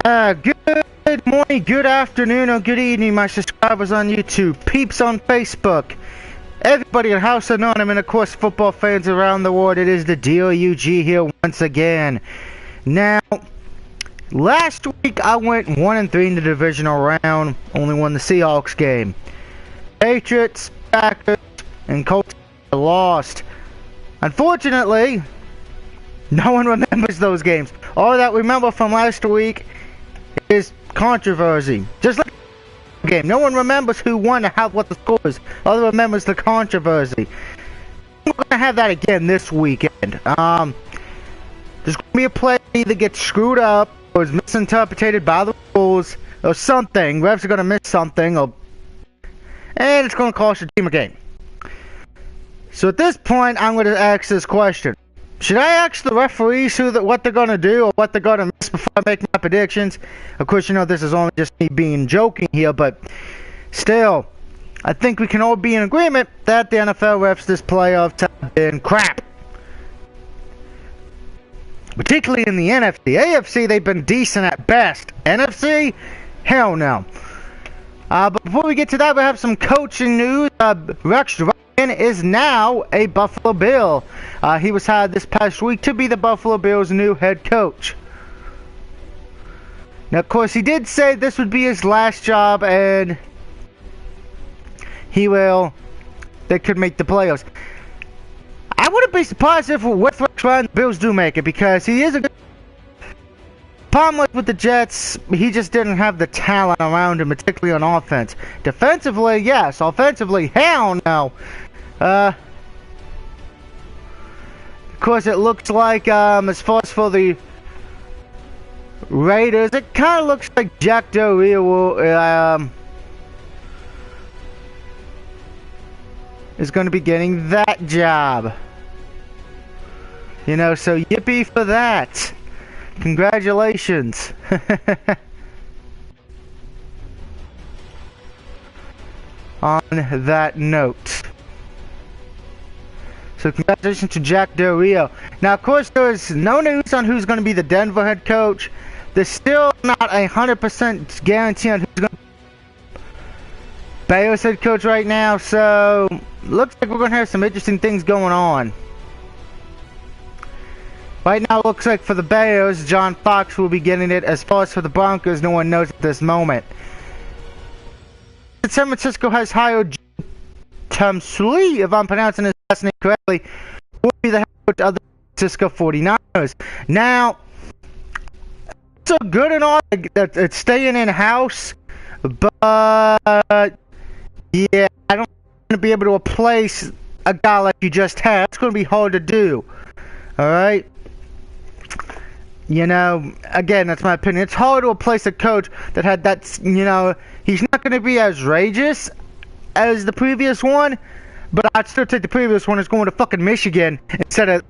Good morning, good afternoon, or good evening, my subscribers on YouTube, peeps on Facebook, everybody at House Anonymous, and of course, football fans around the world. It is the DOUG here once again. Now, last week I went 1-3 in the divisional round, only won the Seahawks game. Patriots, Packers, and Colts lost. Unfortunately, no one remembers those games. All that we remember from last week is controversy. Just like the game, no one remembers who won and what the score is. All that remembers the controversy. We're gonna have that again this weekend. There's gonna be a play that either gets screwed up or is misinterpreted by the rules or something. Refs are gonna miss something, and it's gonna cost your team a game. So at this point, I'm gonna ask this question. Should I ask the referees what they're going to do or what they're going to miss before I make my predictions? Of course, you know this is only just me being joking here, but still, I think we can all be in agreement that the NFL refs this playoffs have been crap. Particularly in the NFC. AFC, they've been decent at best. NFC? Hell no. But before we get to that, we have some coaching news. Rex Ryan is now a Buffalo Bill. He was hired this past week to be the Buffalo Bills' new head coach. Now, of course, he did say this would be his last job, and they could make the playoffs. I wouldn't be surprised if with Rex Ryan, the Bills do make it, because he is a good problem with the Jets. He just didn't have the talent around him, particularly on offense. Defensively, yes. Offensively, hell no. Of course, it looks like, as far as for the Raiders, it kind of looks like Jack Del Rio is going to be getting that job. You know, so yippee for that. Congratulations. On that note. So congratulations to Jack Del Rio. Now, of course, there is no news on who's going to be the Denver head coach. There's still not 100% guarantee on who's going to be Bears head coach right now. So, looks like we're going to have some interesting things going on. Right now, it looks like for the Bears, John Fox will be getting it. As far as for the Broncos, no one knows at this moment. San Francisco has hired Tom Slee, if I'm pronouncing his last name correctly, will be the head coach of the San Francisco 49ers. Now, it's so good and all that it's staying in-house, but yeah, I don't want to be able to replace a guy like you just had. It's going to be hard to do. Alright? You know, again, that's my opinion. It's hard to replace a coach that had that, you know, he's not going to be as outrageous as the previous one, but I'd still take the previous one as going to fucking Michigan instead of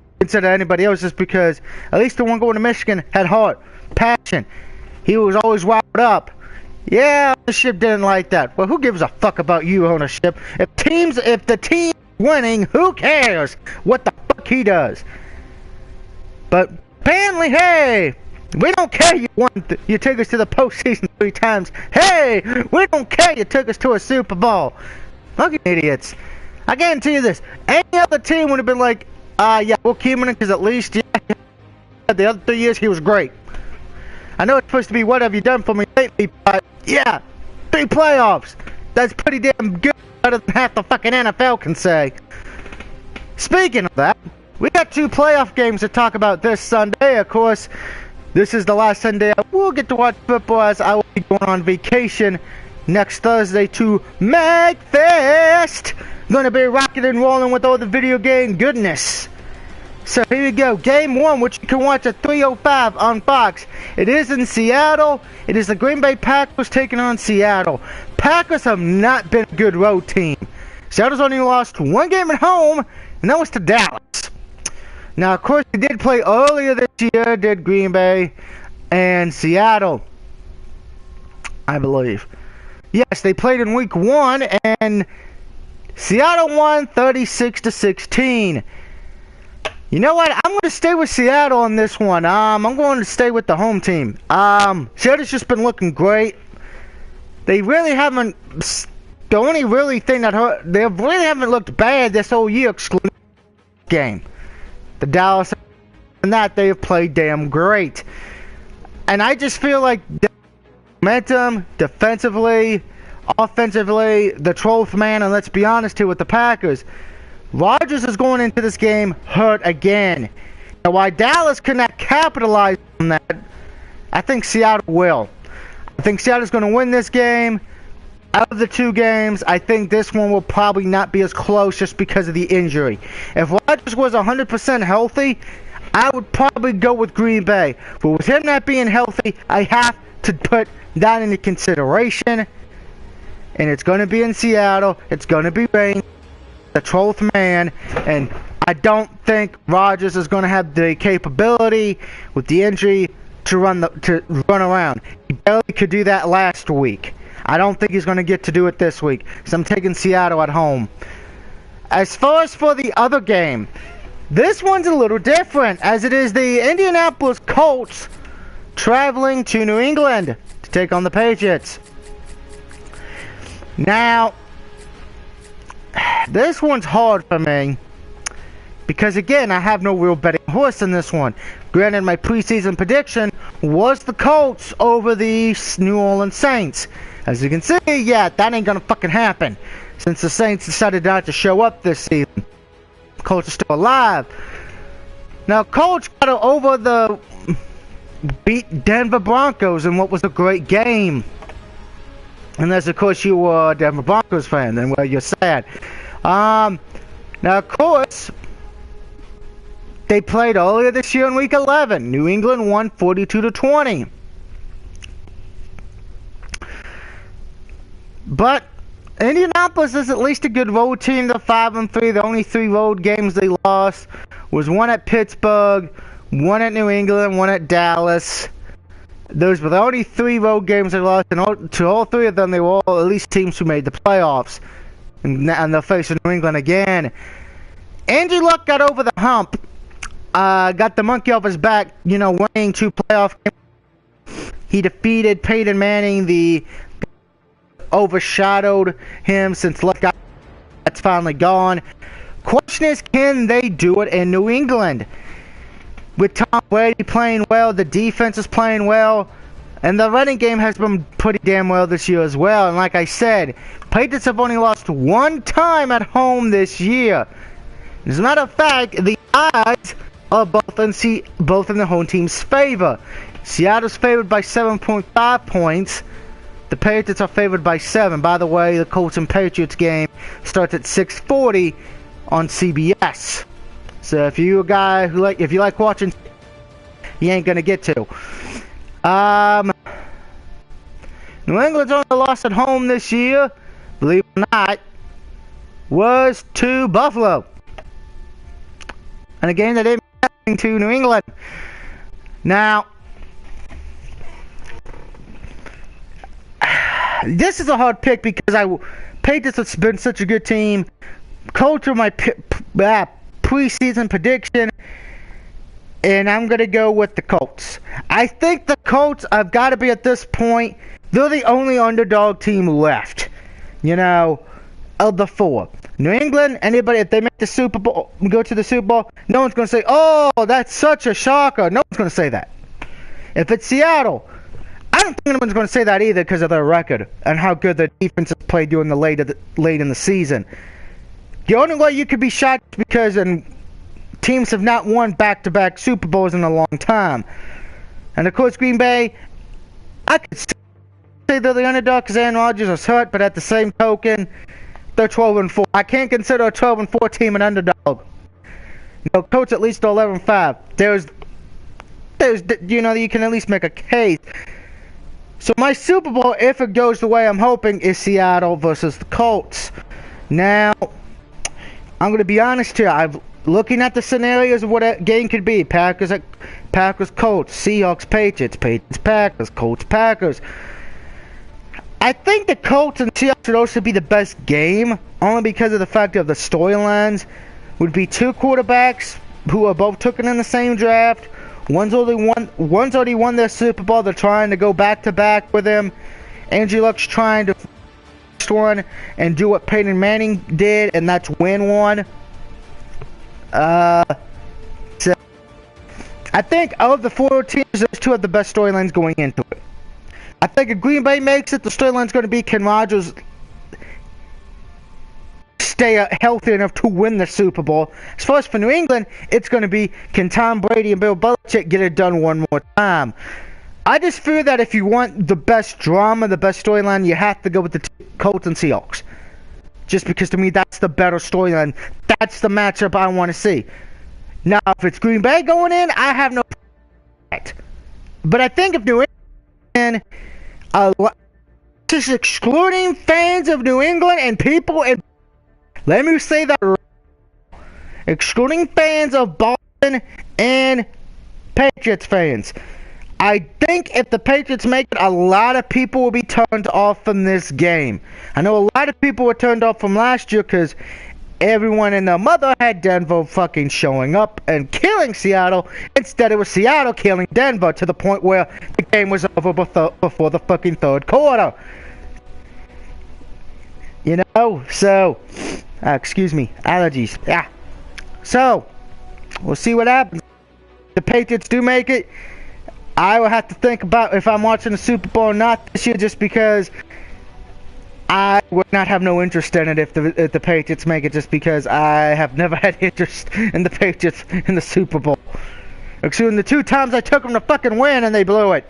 anybody else, just because at least the one going to Michigan had heart, passion. He was always wound up. Yeah, ownership didn't like that. Well, who gives a fuck about you, ownership? If the team's winning, who cares what the fuck he does? But apparently, hey, we don't care you took us to the postseason 3 times. Hey, we don't care you took us to a Super Bowl. Fucking idiots. I guarantee you this. Any other team would have been like, yeah, we'll keep him in because at least, yeah, the other 3 years he was great. I know it's supposed to be what have you done for me lately, but yeah, 3 playoffs. That's pretty damn good. Better than half the fucking NFL can say. Speaking of that, we got 2 playoff games to talk about this Sunday. Of course, this is the last Sunday I will get to watch football, as I will be going on vacation next Thursday to MagFest. Gonna be rocking and rolling with all the video game goodness. So here we go. Game 1, which you can watch at 3:05 on Fox. It is in Seattle. It is the Green Bay Packers taking on Seattle. Packers have not been a good road team. Seattle's only lost 1 game at home, and that was to Dallas. Now, of course, they did play earlier this year, did Green Bay and Seattle, I believe. Yes, they played in week 1, and Seattle won 36-16. You know what? I'm going to stay with Seattle on this one. I'm going to stay with the home team. Seattle's just been looking great. They really haven't. The only really thing that hurt, they really haven't looked bad this whole year, excluding the game. The Dallas and that they have played damn great. And I just feel like momentum, defensively, offensively, the 12th man, and let's be honest here with the Packers. Rodgers is going into this game hurt again. Now, while Dallas cannot capitalize on that, I think Seattle will. I think Seattle's going to win this game. Out of the two games, I think this one will probably not be as close just because of the injury. If Rodgers was 100% healthy, I would probably go with Green Bay. But with him not being healthy, I have to put that into consideration. And it's going to be in Seattle. It's going to be rain. The 12th man, and I don't think Rodgers is going to have the capability with the injury to run around. He barely could do that last week. I don't think he's going to get to do it this week, so I'm taking Seattle at home. As far as for the other game, this one's a little different, as it is the Indianapolis Colts traveling to New England to take on the Patriots. Now, this one's hard for me because, again, I have no real betting horse in this one. Granted, my preseason prediction was the Colts over the New Orleans Saints. As you can see, yeah, that ain't gonna fucking happen since the Saints decided not to show up this season. Colts are still alive. Now, Colts got over the beat Denver Broncos in what was a great game. Unless, of course, you were a Denver Broncos fan, then, well, you're sad. Now, of course, they played earlier this year in Week 11. New England won 42-20. But Indianapolis is at least a good road team. They're 5-3. The only 3 road games they lost was one at Pittsburgh, one at New England, one at Dallas. Those were the only 3 road games they lost, and to all 3 of them, they were all at least teams who made the playoffs. And they're facing New England again. Andrew Luck got over the hump. Got the monkey off his back, winning 2 playoff games. He defeated Peyton Manning, the overshadowed him since Luck got that's finally gone. Question is, can they do it in New England? With Tom Brady playing well, the defense is playing well, and the running game has been pretty damn well this year as well. And like I said, Patriots have only lost 1 time at home this year. As a matter of fact, the odds are both in the home team's favor. Seattle's favored by 7.5 points. The Patriots are favored by 7. By the way, the Colts and Patriots game starts at 6:40 on CBS. So if you're a guy who if you like watching, you ain't gonna get to. New England's only loss at home this year, believe it or not, was to Buffalo. And a game that didn't mean to New England. Now, this is a hard pick because Patriots has been such a good team. Colts are my preseason prediction, and I'm going to go with the Colts. I think the Colts have got to be at this point, they're the only underdog team left, of the 4. New England, anybody, if they make the Super Bowl, go to the Super Bowl, no one's going to say, oh, that's such a shocker. No one's going to say that. If it's Seattle, I don't think anyone's going to say that either because of their record and how good their defense has played during the late in the season. The only way you could be shocked because teams have not won back-to-back Super Bowls in a long time. And of course, Green Bay, I could say they're the underdog because Aaron Rodgers is hurt, but at the same token, they're 12-4. I can't consider a 12-4 team an underdog. Colts at least 11-5. There's, you can at least make a case. So my Super Bowl, if it goes the way I'm hoping, is Seattle versus the Colts. Now, I'm going to be honest here. I'm looking at the scenarios of what a game could be. Packers, Colts, Seahawks, Patriots, Packers, Colts, Packers. I think the Colts and Seahawks would also be the best game, only because of the fact of the storylines. Would be 2 quarterbacks who are both taken in the same draft. One's already won their Super Bowl. They're trying to go back to back with him. Andrew Luck's trying to one and do what Peyton Manning did, and that's win one. So I think of the 4 teams, those two have the best storylines going into it. I think if Green Bay makes it, the storyline's going to be, can Rodgers stay healthy enough to win the Super Bowl? As far as for New England, it's going to be, can Tom Brady and Bill Belichick get it done one more time? I just feel that if you want the best drama, the best storyline, you have to go with the Colts and Seahawks. Just because to me, that's the better storyline. That's the matchup I want to see. Now, if it's Green Bay going in, I have no problem. But I think if New England, just excluding fans of New England and people, and let me say that, excluding fans of Boston and Patriots fans, I think if the Patriots make it, a lot of people will be turned off from this game. I know a lot of people were turned off from last year because everyone and their mother had Denver fucking showing up and killing Seattle. Instead, it was Seattle killing Denver to the point where the game was over before the fucking third quarter. You know? So, excuse me, allergies. Yeah. So, we'll see what happens. The Patriots do make it. I will have to think about if I'm watching the Super Bowl or not this year, just because I would not have no interest in it if the Patriots make it, just because I have never had interest in the Patriots in the Super Bowl. Excluding the 2 times I took them to fucking win and they blew it.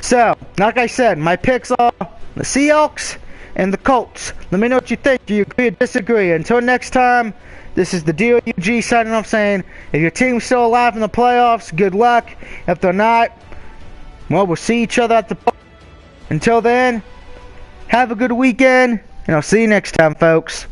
So, like I said, my picks are the Seahawks and the Colts. Let me know what you think. Do you agree or disagree? Until next time, this is the DOUG signing off saying, if your team's still alive in the playoffs, good luck. If they're not, well, we'll see each other at the... Until then, have a good weekend, and I'll see you next time, folks.